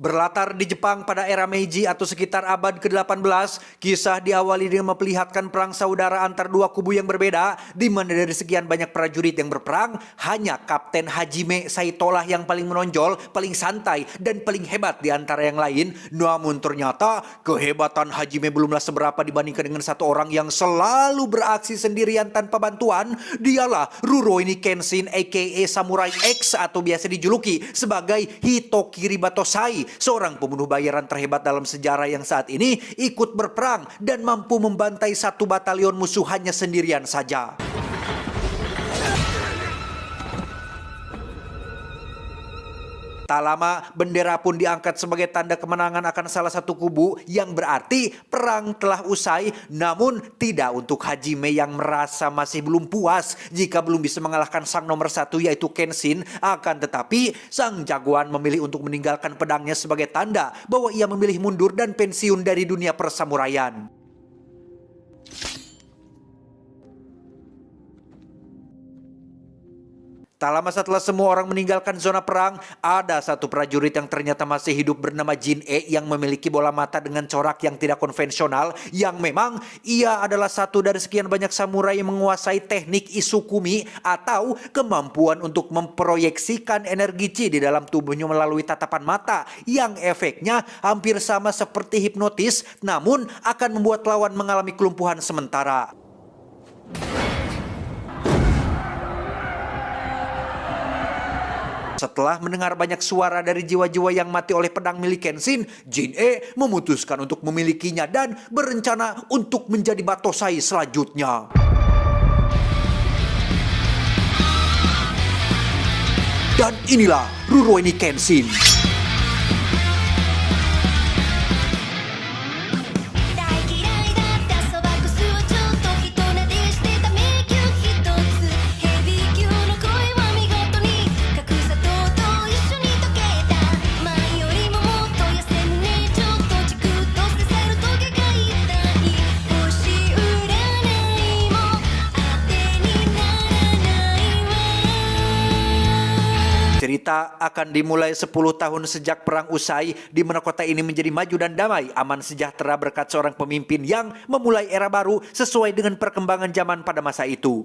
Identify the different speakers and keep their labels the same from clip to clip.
Speaker 1: Berlatar di Jepang pada era Meiji atau sekitar abad ke-18, kisah diawali dengan memperlihatkan perang saudara antar dua kubu yang berbeda, di mana dari sekian banyak prajurit yang berperang, hanya Kapten Hajime Saito lah yang paling menonjol, paling santai, dan paling hebat di antara yang lain. Namun ternyata, kehebatan Hajime belumlah seberapa dibandingkan dengan satu orang yang selalu beraksi sendirian tanpa bantuan. Dialah Rurouni Kenshin aka Samurai X atau biasa dijuluki sebagai Hitokiri Batosai, seorang pembunuh bayaran terhebat dalam sejarah yang saat ini ikut berperang dan mampu membantai satu batalion musuh hanya sendirian saja. Tak lama, bendera pun diangkat sebagai tanda kemenangan akan salah satu kubu, yang berarti perang telah usai. Namun tidak untuk Hajime yang merasa masih belum puas jika belum bisa mengalahkan sang nomor satu yaitu Kenshin. Akan tetapi sang jagoan memilih untuk meninggalkan pedangnya sebagai tanda bahwa ia memilih mundur dan pensiun dari dunia persamuraian. Tak lama setelah semua orang meninggalkan zona perang, ada satu prajurit yang ternyata masih hidup bernama Jin-e yang memiliki bola mata dengan corak yang tidak konvensional, yang memang ia adalah satu dari sekian banyak samurai yang menguasai teknik Isukumi atau kemampuan untuk memproyeksikan energi chi di dalam tubuhnya melalui tatapan mata, yang efeknya hampir sama seperti hipnotis namun akan membuat lawan mengalami kelumpuhan sementara. Setelah mendengar banyak suara dari jiwa-jiwa yang mati oleh pedang milik Kenshin, Jin-e memutuskan untuk memilikinya dan berencana untuk menjadi Batosai selanjutnya. Dan inilah Rurouni Kenshin. Cerita akan dimulai 10 tahun sejak perang usai, di mana kota ini menjadi maju dan damai, aman sejahtera berkat seorang pemimpin yang memulai era baru sesuai dengan perkembangan zaman pada masa itu.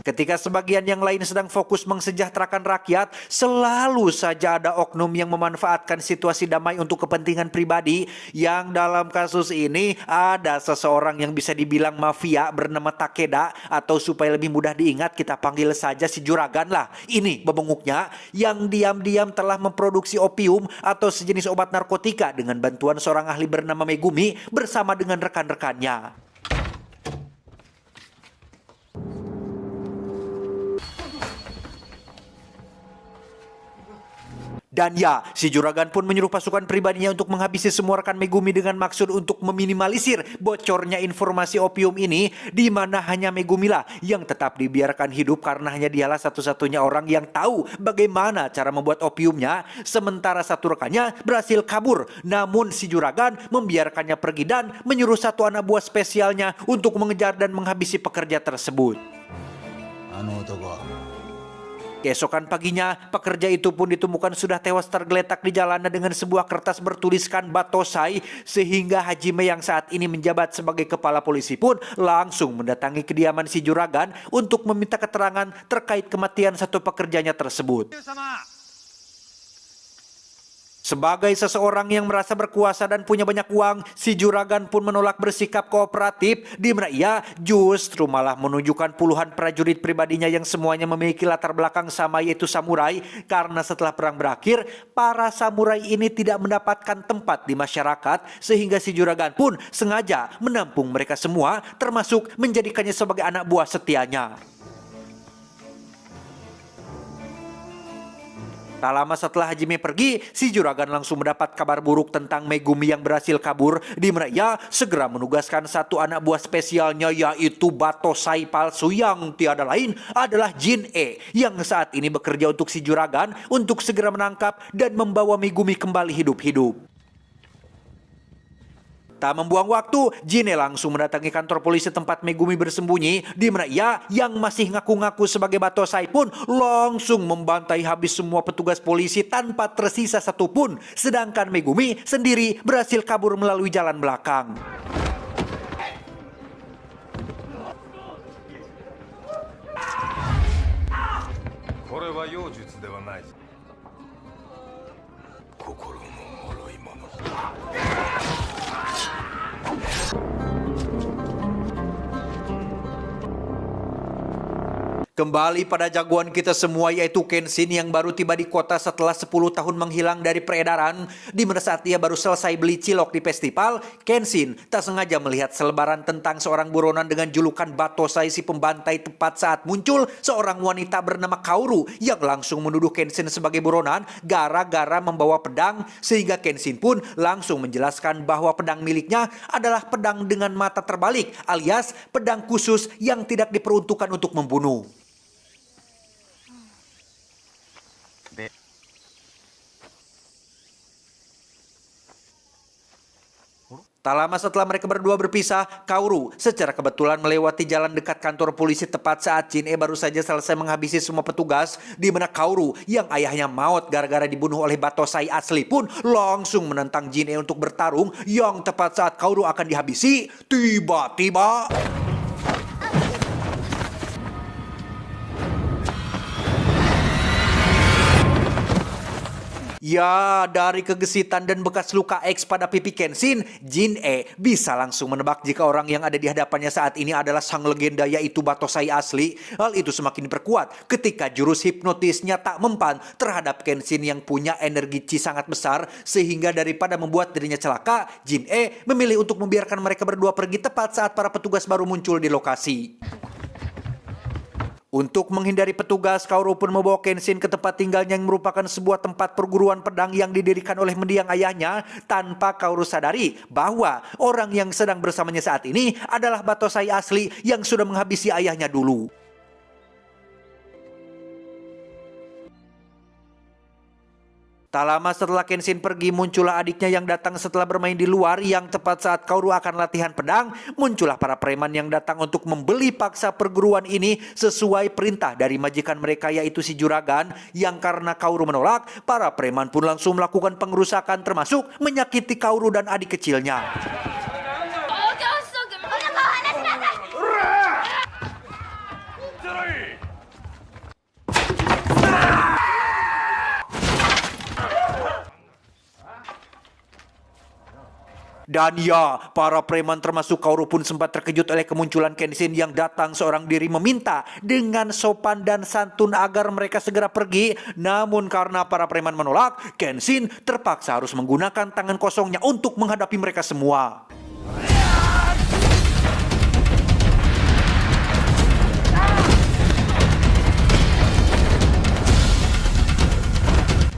Speaker 1: Ketika sebagian yang lain sedang fokus mensejahterakan rakyat, selalu saja ada oknum yang memanfaatkan situasi damai untuk kepentingan pribadi. Yang dalam kasus ini ada seseorang yang bisa dibilang mafia bernama Takeda, atau supaya lebih mudah diingat kita panggil saja si Juragan lah. Ini bebenguknya yang diam-diam telah memproduksi opium atau sejenis obat narkotika dengan bantuan seorang ahli bernama Megumi bersama dengan rekan-rekannya. Dan ya, si Juragan pun menyuruh pasukan pribadinya untuk menghabisi semua rekan Megumi dengan maksud untuk meminimalisir bocornya informasi opium ini, di mana hanya Megumi lah yang tetap dibiarkan hidup karena hanya dialah satu-satunya orang yang tahu bagaimana cara membuat opiumnya, sementara satu rekannya berhasil kabur. Namun si Juragan membiarkannya pergi dan menyuruh satu anak buah spesialnya untuk mengejar dan menghabisi pekerja tersebut. Keesokan paginya, pekerja itu pun ditemukan sudah tewas tergeletak di jalanan dengan sebuah kertas bertuliskan Batosai, sehingga Hajime yang saat ini menjabat sebagai kepala polisi pun langsung mendatangi kediaman si Juragan untuk meminta keterangan terkait kematian satu pekerjanya tersebut. Sebagai seseorang yang merasa berkuasa dan punya banyak uang, si Juragan pun menolak bersikap kooperatif, di mana ia justru malah menunjukkan puluhan prajurit pribadinya yang semuanya memiliki latar belakang sama yaitu samurai, karena setelah perang berakhir, para samurai ini tidak mendapatkan tempat di masyarakat, sehingga si Juragan pun sengaja menampung mereka semua, termasuk menjadikannya sebagai anak buah setianya. Tak lama setelah Hajime pergi, si Juragan langsung mendapat kabar buruk tentang Megumi yang berhasil kabur, di mana ia segera menugaskan satu anak buah spesialnya yaitu Batosai palsu yang tiada lain adalah Jin-e, yang saat ini bekerja untuk si Juragan untuk segera menangkap dan membawa Megumi kembali hidup-hidup. Tak membuang waktu, Jin-e langsung mendatangi kantor polisi tempat Megumi bersembunyi, di mana ia yang masih ngaku-ngaku sebagai Batosai pun langsung membantai habis semua petugas polisi tanpa tersisa satupun. Sedangkan Megumi sendiri berhasil kabur melalui jalan belakang.
Speaker 2: これは妖術ではないぞ。心の脆いもの。
Speaker 1: Kembali pada jagoan kita semua yaitu Kenshin yang baru tiba di kota setelah 10 tahun menghilang dari peredaran. Di mana saat dia baru selesai beli cilok di festival, Kenshin tak sengaja melihat selebaran tentang seorang buronan dengan julukan Batosai si pembantai tepat saat muncul seorang wanita bernama Kaoru yang langsung menuduh Kenshin sebagai buronan gara-gara membawa pedang, sehingga Kenshin pun langsung menjelaskan bahwa pedang miliknya adalah pedang dengan mata terbalik alias pedang khusus yang tidak diperuntukkan untuk membunuh. Tak lama setelah mereka berdua berpisah, Kaoru secara kebetulan melewati jalan dekat kantor polisi tepat saat Jin-e baru saja selesai menghabisi semua petugas, di mana Kaoru yang ayahnya maut gara-gara dibunuh oleh Batosai asli pun langsung menentang Jin-e untuk bertarung. Yang tepat saat Kaoru akan dihabisi, tiba-tiba ya, dari kegesitan dan bekas luka X pada pipi Kenshin, Jin-e bisa langsung menebak jika orang yang ada di hadapannya saat ini adalah sang legenda yaitu Batosai asli. Hal itu semakin diperkuat ketika jurus hipnotisnya tak mempan terhadap Kenshin yang punya energi chi sangat besar, sehingga daripada membuat dirinya celaka, Jin-e memilih untuk membiarkan mereka berdua pergi tepat saat para petugas baru muncul di lokasi. Untuk menghindari petugas, Kaoru pun membawa Kenshin ke tempat tinggalnya yang merupakan sebuah tempat perguruan pedang yang didirikan oleh mendiang ayahnya, tanpa Kaoru sadari bahwa orang yang sedang bersamanya saat ini adalah Batosai asli yang sudah menghabisi ayahnya dulu. Tak lama setelah Kenshin pergi, muncullah adiknya yang datang setelah bermain di luar. Yang tepat saat Kaoru akan latihan pedang, muncullah para preman yang datang untuk membeli paksa perguruan ini sesuai perintah dari majikan mereka yaitu si Juragan. Yang karena Kaoru menolak, para preman pun langsung melakukan pengerusakan termasuk menyakiti Kaoru dan adik kecilnya. Dan ya, para preman termasuk Kaoru pun sempat terkejut oleh kemunculan Kenshin yang datang seorang diri meminta dengan sopan dan santun agar mereka segera pergi. Namun karena para preman menolak, Kenshin terpaksa harus menggunakan tangan kosongnya untuk menghadapi mereka semua.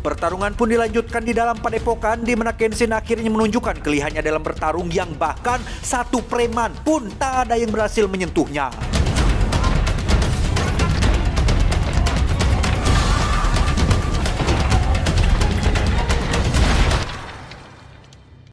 Speaker 1: Pertarungan pun dilanjutkan di dalam padepokan, di mana Kenshin akhirnya menunjukkan kelihayannya dalam bertarung yang bahkan satu preman pun tak ada yang berhasil menyentuhnya.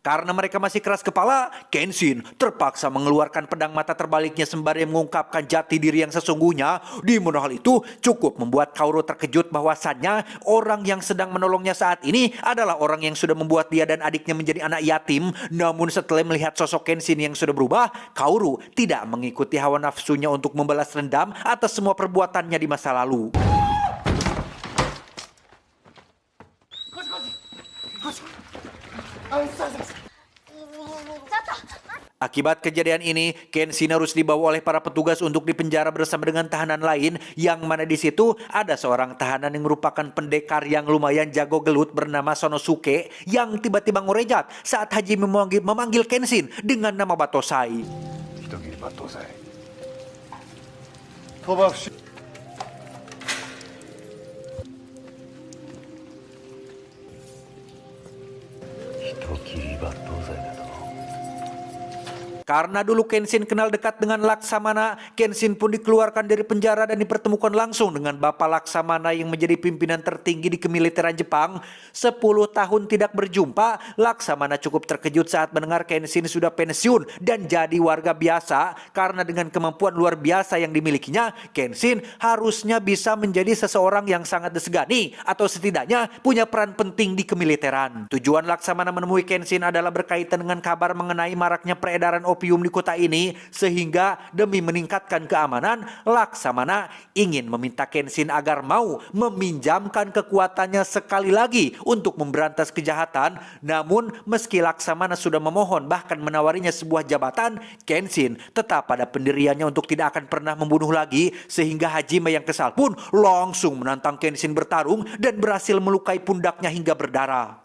Speaker 1: Karena mereka masih keras kepala, Kenshin terpaksa mengeluarkan pedang mata terbaliknya sembari mengungkapkan jati diri yang sesungguhnya. Di mana hal itu cukup membuat Kaoru terkejut bahwasannya orang yang sedang menolongnya saat ini adalah orang yang sudah membuat dia dan adiknya menjadi anak yatim. Namun setelah melihat sosok Kenshin yang sudah berubah, Kaoru tidak mengikuti hawa nafsunya untuk membalas dendam atas semua perbuatannya di masa lalu. Akibat kejadian ini, Kenshin harus dibawa oleh para petugas untuk dipenjara bersama dengan tahanan lain, yang mana di situ ada seorang tahanan yang merupakan pendekar yang lumayan jago gelut bernama Sonosuke yang tiba-tiba ngorejat saat Haji memanggil Kenshin dengan nama Batosai. Karena dulu Kenshin kenal dekat dengan Laksamana, Kenshin pun dikeluarkan dari penjara dan dipertemukan langsung dengan Bapak Laksamana yang menjadi pimpinan tertinggi di kemiliteran Jepang. 10 tahun tidak berjumpa, Laksamana cukup terkejut saat mendengar Kenshin sudah pensiun dan jadi warga biasa. Karena dengan kemampuan luar biasa yang dimilikinya, Kenshin harusnya bisa menjadi seseorang yang sangat disegani atau setidaknya punya peran penting di kemiliteran. Tujuan Laksamana menemui Kenshin adalah berkaitan dengan kabar mengenai maraknya peredaran opium di kota ini, sehingga demi meningkatkan keamanan, Laksamana ingin meminta Kenshin agar mau meminjamkan kekuatannya sekali lagi untuk memberantas kejahatan. Namun meski Laksamana sudah memohon bahkan menawarinya sebuah jabatan, Kenshin tetap pada pendiriannya untuk tidak akan pernah membunuh lagi, sehingga Hajime yang kesal pun langsung menantang Kenshin bertarung dan berhasil melukai pundaknya hingga berdarah.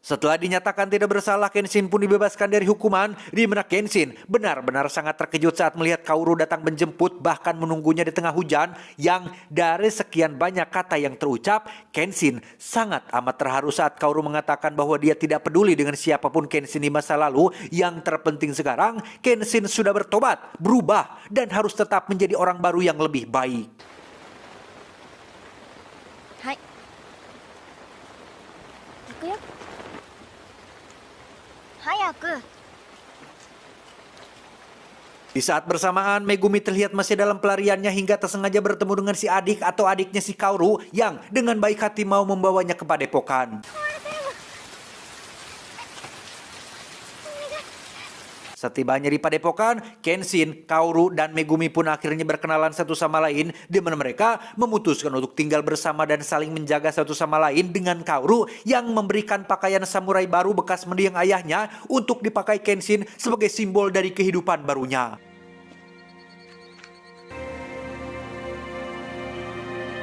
Speaker 1: Setelah dinyatakan tidak bersalah, Kenshin pun dibebaskan dari hukuman, di mana Kenshin benar-benar sangat terkejut saat melihat Kaoru datang menjemput, bahkan menunggunya di tengah hujan. Yang dari sekian banyak kata yang terucap, Kenshin sangat amat terharu saat Kaoru mengatakan bahwa dia tidak peduli dengan siapapun Kenshin di masa lalu. Yang terpenting sekarang, Kenshin sudah bertobat, berubah, dan harus tetap menjadi orang baru yang lebih baik.
Speaker 3: Hai. Ikuyo. Hayaku.
Speaker 1: Di saat bersamaan, Megumi terlihat masih dalam pelariannya hingga tersengaja bertemu dengan si adik atau adiknya si Kaoru yang dengan baik hati mau membawanya ke padepokan. Setibanya di padepokan, Kenshin, Kaoru, dan Megumi pun akhirnya berkenalan satu sama lain, di mana mereka memutuskan untuk tinggal bersama dan saling menjaga satu sama lain, dengan Kaoru yang memberikan pakaian samurai baru bekas mendiang ayahnya untuk dipakai Kenshin sebagai simbol dari kehidupan barunya.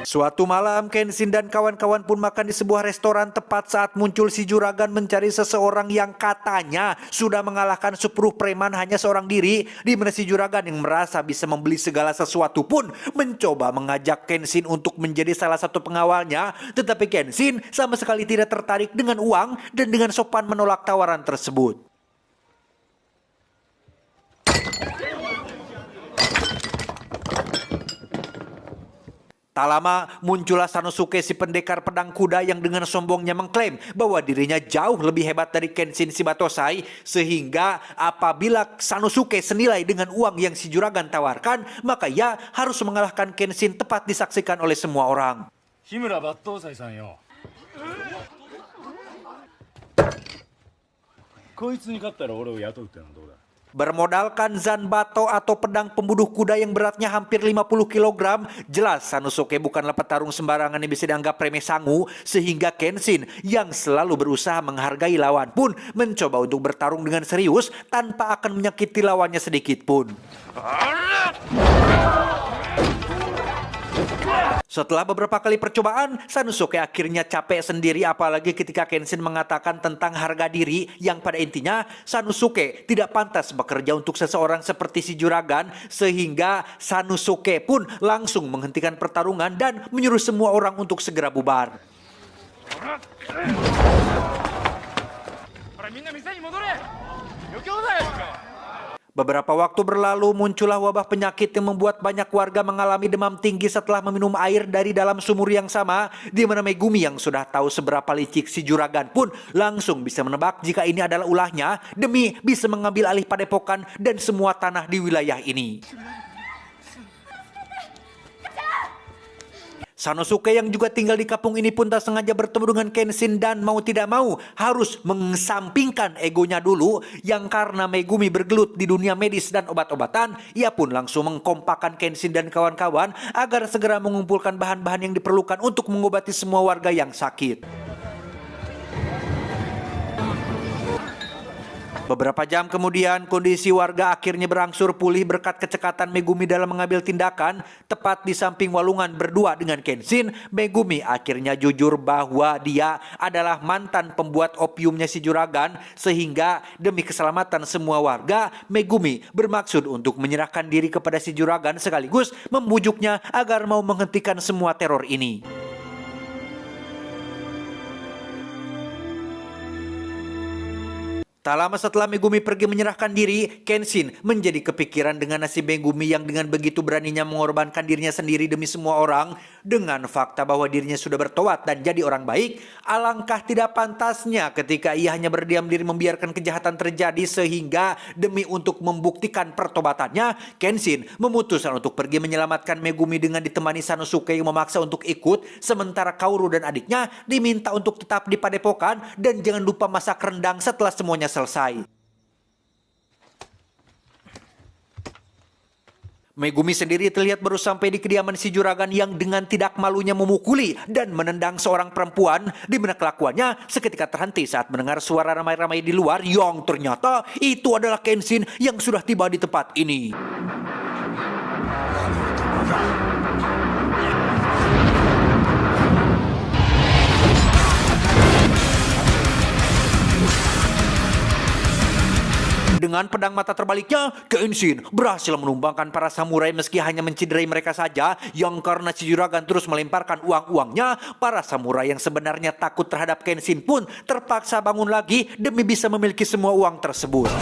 Speaker 1: Suatu malam, Kenshin dan kawan-kawan pun makan di sebuah restoran tepat saat muncul si juragan mencari seseorang yang katanya sudah mengalahkan 10 preman hanya seorang diri, di mana si juragan yang merasa bisa membeli segala sesuatu pun mencoba mengajak Kenshin untuk menjadi salah satu pengawalnya, tetapi Kenshin sama sekali tidak tertarik dengan uang dan dengan sopan menolak tawaran tersebut. Tak lama muncullah Sanosuke, si pendekar pedang kuda yang dengan sombongnya mengklaim bahwa dirinya jauh lebih hebat dari Kenshin Shibatosai, sehingga apabila Sanosuke senilai dengan uang yang si juragan tawarkan, maka ia harus mengalahkan Kenshin tepat disaksikan oleh semua orang.
Speaker 4: Himura Battosai-san yo. Koitsu ni kattara ore wo yatou tte no dou da?
Speaker 1: Bermodalkan Zanbato atau pedang pembunuh kuda yang beratnya hampir 50 kg, jelas Sanosuke bukanlah petarung sembarangan yang bisa dianggap remeh sangu, sehingga Kenshin yang selalu berusaha menghargai lawan pun mencoba untuk bertarung dengan serius tanpa akan menyakiti lawannya sedikit pun. Setelah beberapa kali percobaan, Sanosuke akhirnya capek sendiri, apalagi ketika Kenshin mengatakan tentang harga diri yang pada intinya Sanosuke tidak pantas bekerja untuk seseorang seperti si juragan, sehingga Sanosuke pun langsung menghentikan pertarungan dan menyuruh semua orang untuk segera bubar. Beberapa waktu berlalu, muncullah wabah penyakit yang membuat banyak warga mengalami demam tinggi setelah meminum air dari dalam sumur yang sama, di mana Megumi yang sudah tahu seberapa licik si juragan pun langsung bisa menebak jika ini adalah ulahnya demi bisa mengambil alih padepokan dan semua tanah di wilayah ini. Sanosuke yang juga tinggal di kampung ini pun tak sengaja bertemu dengan Kenshin dan mau tidak mau harus mengesampingkan egonya dulu, yang karena Megumi bergelut di dunia medis dan obat-obatan, ia pun langsung mengkompakkan Kenshin dan kawan-kawan agar segera mengumpulkan bahan-bahan yang diperlukan untuk mengobati semua warga yang sakit. Beberapa jam kemudian, kondisi warga akhirnya berangsur pulih berkat kecekatan Megumi dalam mengambil tindakan. Tepat di samping walungan berdua dengan Kenshin, Megumi akhirnya jujur bahwa dia adalah mantan pembuat opiumnya si juragan, sehingga demi keselamatan semua warga, Megumi bermaksud untuk menyerahkan diri kepada si juragan sekaligus membujuknya agar mau menghentikan semua teror ini. Tak lama setelah Megumi pergi menyerahkan diri, Kenshin menjadi kepikiran dengan nasib Megumi yang dengan begitu beraninya mengorbankan dirinya sendiri demi semua orang. Dengan fakta bahwa dirinya sudah bertobat dan jadi orang baik, alangkah tidak pantasnya ketika ia hanya berdiam diri membiarkan kejahatan terjadi, sehingga demi untuk membuktikan pertobatannya, Kenshin memutuskan untuk pergi menyelamatkan Megumi dengan ditemani Sanosuke yang memaksa untuk ikut, sementara Kaoru dan adiknya diminta untuk tetap di padepokan dan jangan lupa masak rendang setelah semuanya selesai. Megumi sendiri terlihat baru sampai di kediaman si juragan yang dengan tidak malunya memukuli dan menendang seorang perempuan, di mana kelakuannya seketika terhenti saat mendengar suara ramai-ramai di luar yang ternyata itu adalah Kenshin yang sudah tiba di tempat ini. Dengan pedang mata terbaliknya, Kenshin berhasil menumbangkan para samurai meski hanya menciderai mereka saja, yang karena si juragan terus melemparkan uang-uangnya, para samurai yang sebenarnya takut terhadap Kenshin pun terpaksa bangun lagi demi bisa memiliki semua uang tersebut.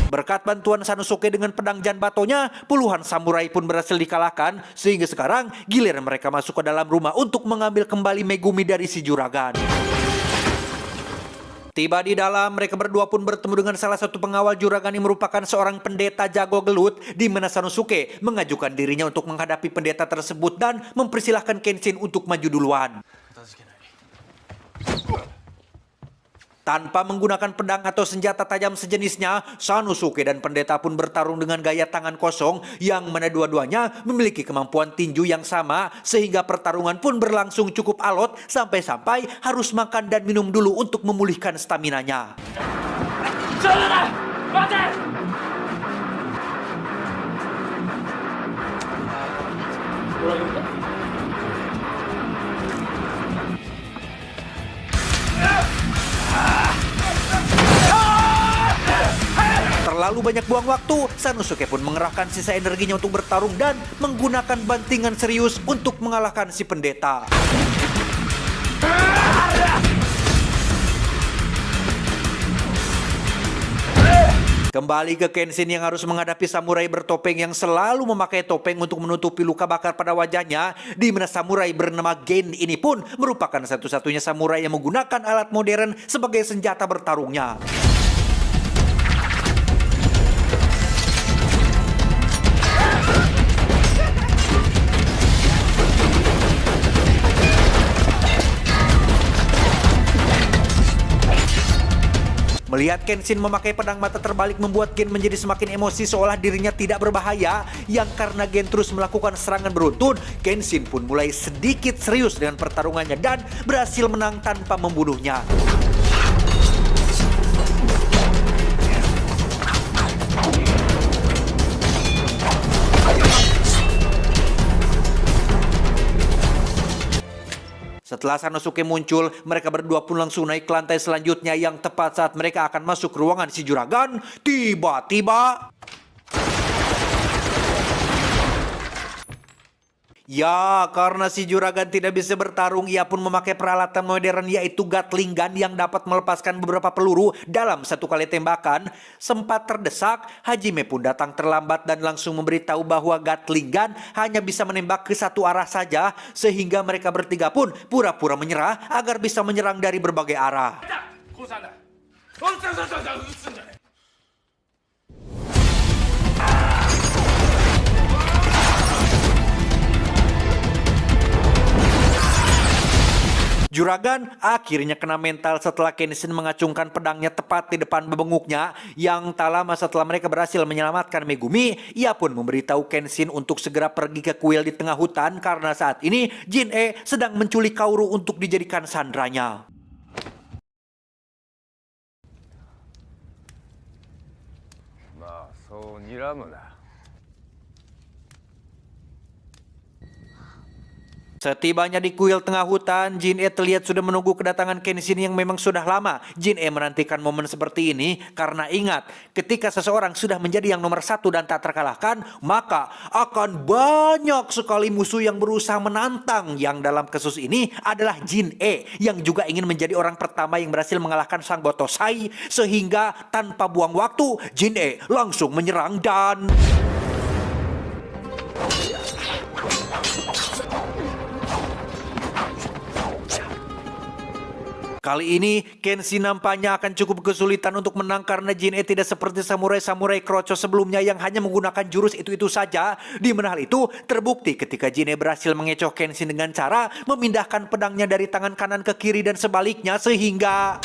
Speaker 1: Berkat bantuan Sanosuke dengan pedang Janbatonya, puluhan samurai pun berhasil dikalahkan, sehingga sekarang giliran mereka masuk ke dalam rumah untuk mengambil kembali Megumi dari si juragan. Tiba di dalam, mereka berdua pun bertemu dengan salah satu pengawal juragan yang merupakan seorang pendeta jago gelut, di mana Sanosuke mengajukan dirinya untuk menghadapi pendeta tersebut dan mempersilahkan Kenshin untuk maju duluan. Tanpa menggunakan pedang atau senjata tajam sejenisnya, Sanosuke dan pendeta pun bertarung dengan gaya tangan kosong, yang mana dua-duanya memiliki kemampuan tinju yang sama, sehingga pertarungan pun berlangsung cukup alot sampai-sampai harus makan dan minum dulu untuk memulihkan staminanya. Terlalu banyak buang waktu, Sanosuke pun mengerahkan sisa energinya untuk bertarung dan menggunakan bantingan serius untuk mengalahkan si pendeta. Kembali ke Kenshin yang harus menghadapi samurai bertopeng yang selalu memakai topeng untuk menutupi luka bakar pada wajahnya, di mana samurai bernama Gen ini pun merupakan satu-satunya samurai yang menggunakan alat modern sebagai senjata bertarungnya. Melihat Kenshin memakai pedang mata terbalik membuat Gen menjadi semakin emosi seolah dirinya tidak berbahaya, yang karena Gen terus melakukan serangan beruntun, Kenshin pun mulai sedikit serius dengan pertarungannya dan berhasil menang tanpa membunuhnya. Setelah Sanosuke muncul, mereka berdua pun langsung naik ke lantai selanjutnya, yang tepat saat mereka akan masuk ke ruangan si juragan, tiba-tiba... Ya, karena si juragan tidak bisa bertarung, ia pun memakai peralatan modern yaitu Gatling Gun yang dapat melepaskan beberapa peluru dalam satu kali tembakan. Sempat terdesak, Hajime pun datang terlambat dan langsung memberitahu bahwa Gatling Gun hanya bisa menembak ke satu arah saja, sehingga mereka bertiga pun pura-pura menyerah agar bisa menyerang dari berbagai arah. Juragan akhirnya kena mental setelah Kenshin mengacungkan pedangnya tepat di depan bebenguknya. Yang tak lama setelah mereka berhasil menyelamatkan Megumi, ia pun memberitahu Kenshin untuk segera pergi ke kuil di tengah hutan karena saat ini Jin-e sedang menculik Kaoru untuk dijadikan sandranya.
Speaker 2: So 睨むな。
Speaker 1: Setibanya di kuil tengah hutan, Jin-e terlihat sudah menunggu kedatangan Kenshin yang memang sudah lama. Jin-e menantikan momen seperti ini karena ingat, ketika seseorang sudah menjadi yang nomor satu dan tak terkalahkan, maka akan banyak sekali musuh yang berusaha menantang. Yang dalam kasus ini adalah Jin-e yang juga ingin menjadi orang pertama yang berhasil mengalahkan sang Botosai. Sehingga tanpa buang waktu, Jin-e langsung menyerang dan... Kali ini, Kenshin nampaknya akan cukup kesulitan untuk menang karena Jin-e tidak seperti samurai-samurai kroco sebelumnya yang hanya menggunakan jurus itu-itu saja. Di mana hal itu terbukti ketika Jin-e berhasil mengecoh Kenshin dengan cara memindahkan pedangnya dari tangan kanan ke kiri dan sebaliknya sehingga...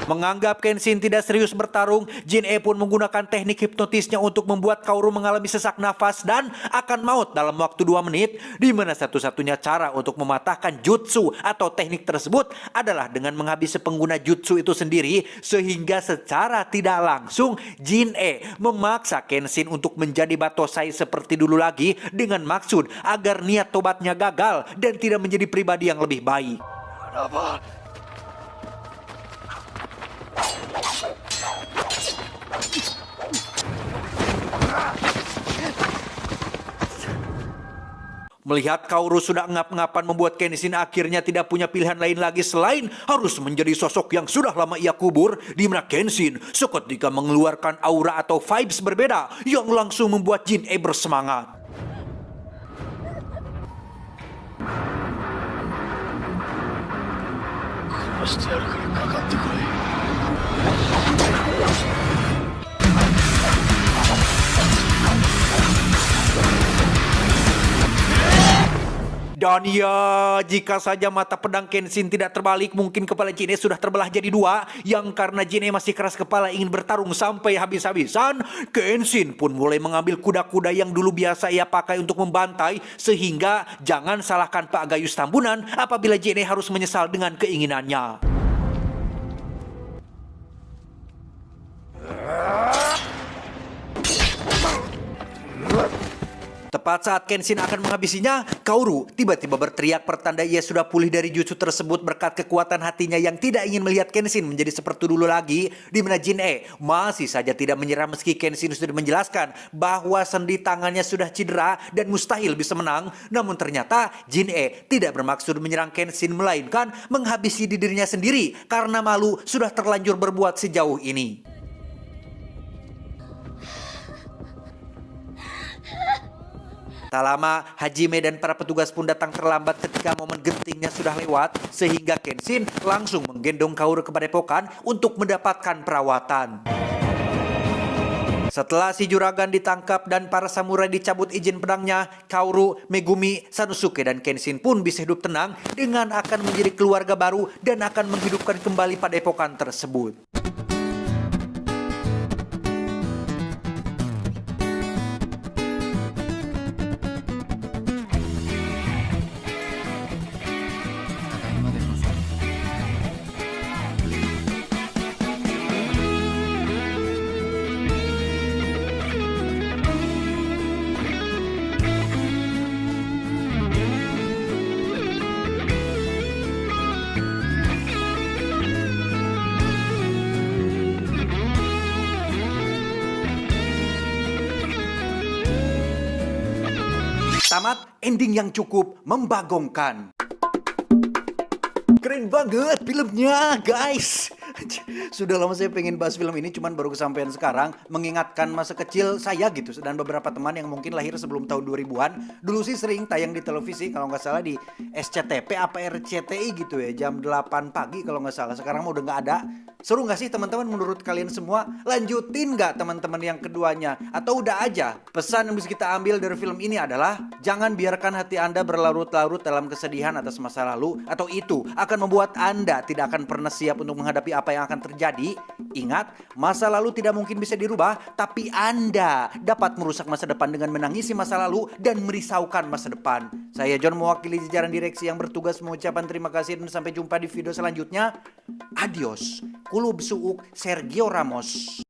Speaker 1: Menganggap Kenshin tidak serius bertarung, Jin-e pun menggunakan teknik hipnotisnya untuk membuat Kaoru mengalami sesak nafas dan akan maut dalam waktu 2 menit, di mana satu-satunya cara untuk mematahkan jutsu atau teknik tersebut adalah dengan menghabisi pengguna jutsu itu sendiri, sehingga secara tidak langsung Jin-e memaksa Kenshin untuk menjadi Batosai seperti dulu lagi dengan maksud agar niat tobatnya gagal dan tidak menjadi pribadi yang lebih baik. Melihat Kaoru sudah engap-engapan membuat Kenshin akhirnya tidak punya pilihan lain lagi selain harus menjadi sosok yang sudah lama ia kubur, di mana Kenshin seketika mengeluarkan aura atau vibes berbeda yang langsung membuat Jin-e bersemangat. Dan ya, jika saja mata pedang Kenshin tidak terbalik, mungkin kepala Jin-e sudah terbelah jadi 2. Yang karena Jin-e masih keras kepala ingin bertarung sampai habis-habisan, Kenshin pun mulai mengambil kuda-kuda yang dulu biasa ia pakai untuk membantai. Sehingga jangan salahkan Pak Gayus Tambunan apabila Jin-e harus menyesal dengan keinginannya. Tepat saat Kenshin akan menghabisinya, Kaoru tiba-tiba berteriak pertanda ia sudah pulih dari jutsu tersebut berkat kekuatan hatinya yang tidak ingin melihat Kenshin menjadi seperti dulu lagi, di mana Jin-e masih saja tidak menyerah meski Kenshin sudah menjelaskan bahwa sendi tangannya sudah cedera dan mustahil bisa menang. Namun ternyata Jin-e tidak bermaksud menyerang Kenshin melainkan menghabisi dirinya sendiri karena malu sudah terlanjur berbuat sejauh ini. Tak lama, Hajime dan para petugas pun datang terlambat ketika momen gentingnya sudah lewat, sehingga Kenshin langsung menggendong Kaoru ke padepokan untuk mendapatkan perawatan. Setelah si juragan ditangkap dan para samurai dicabut izin pedangnya, Kaoru, Megumi, Sanosuke, dan Kenshin pun bisa hidup tenang dengan akan menjadi keluarga baru dan akan menghidupkan kembali padepokan tersebut. Tamat ending yang cukup membagongkan. Keren banget filmnya, guys. Sudah lama saya pengen bahas film ini, cuman baru kesampaian sekarang. Mengingatkan masa kecil saya gitu, dan beberapa teman yang mungkin lahir sebelum tahun 2000-an. Dulu sih sering tayang di televisi, kalau nggak salah di SCTP apa RCTI gitu ya, jam 8 pagi kalau nggak salah. Sekarang mah udah nggak ada. Seru nggak sih teman-teman menurut kalian semua? Lanjutin nggak teman-teman yang keduanya? Atau udah aja? Pesan yang bisa kita ambil dari film ini adalah jangan biarkan hati Anda berlarut-larut dalam kesedihan atas masa lalu, atau itu akan membuat Anda tidak akan pernah siap untuk menghadapi apa yang akan terjadi. Ingat, masa lalu tidak mungkin bisa dirubah, tapi Anda dapat merusak masa depan dengan menangisi masa lalu dan merisaukan masa depan. Saya John, mewakili jajaran direksi yang bertugas, mengucapkan terima kasih dan sampai jumpa di video selanjutnya. Adios. Kulub suuk Sergio Ramos.